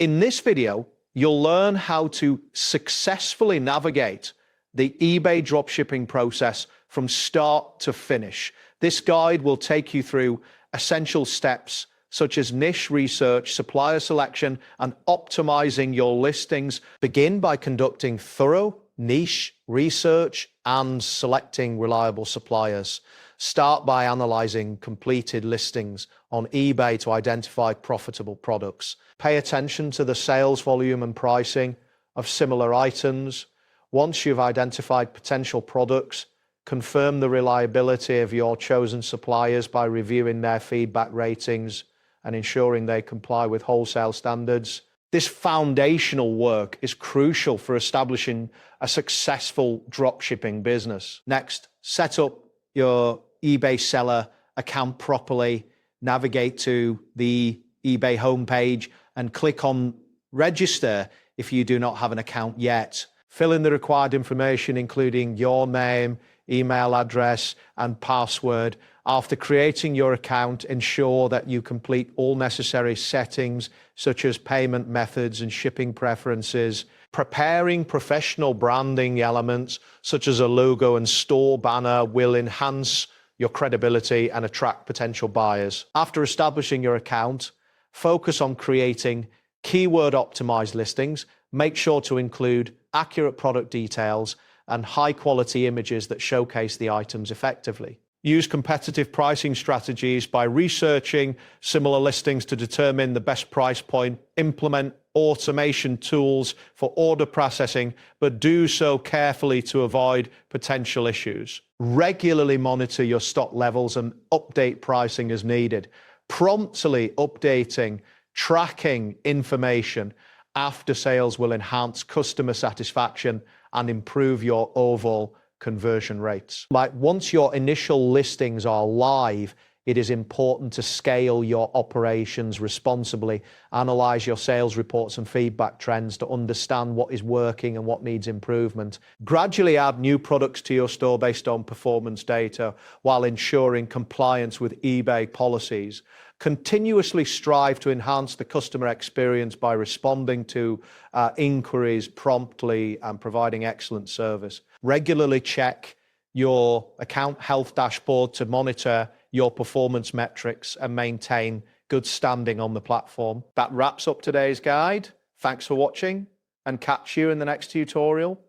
In this video, you'll learn how to successfully navigate the eBay dropshipping process from start to finish. This guide will take you through essential steps such as niche research, supplier selection, and optimizing your listings. Begin by conducting thorough niche research and selecting reliable suppliers. Start by analyzing completed listings on eBay to identify profitable products. Pay attention to the sales volume and pricing of similar items. Once you've identified potential products, confirm the reliability of your chosen suppliers by reviewing their feedback ratings and ensuring they comply with wholesale standards. This foundational work is crucial for establishing a successful dropshipping business. Next, set up your eBay seller account properly. Navigate to the eBay homepage and click on register if you do not have an account yet. Fill in the required information, including your name, email address, and password. After creating your account, ensure that you complete all necessary settings, such as payment methods and shipping preferences. Preparing professional branding elements, such as a logo and store banner, will enhance your credibility and attract potential buyers. After establishing your account, focus on creating keyword-optimized listings. Make sure to include accurate product details and high-quality images that showcase the items effectively. Use competitive pricing strategies by researching similar listings to determine the best price point. Implement automation tools for order processing, but do so carefully to avoid potential issues. Regularly monitor your stock levels and update pricing as needed. Promptly updating tracking information after sales will enhance customer satisfaction and improve your overall conversion rates. Once your initial listings are live, it is important to scale your operations responsibly. Analyze your sales reports and feedback trends to understand what is working and what needs improvement. Gradually add new products to your store based on performance data while ensuring compliance with eBay policies. Continuously strive to enhance the customer experience by responding to inquiries promptly and providing excellent service. Regularly check your account health dashboard to monitor your performance metrics and maintain good standing on the platform. That wraps up today's guide. Thanks for watching, and catch you in the next tutorial.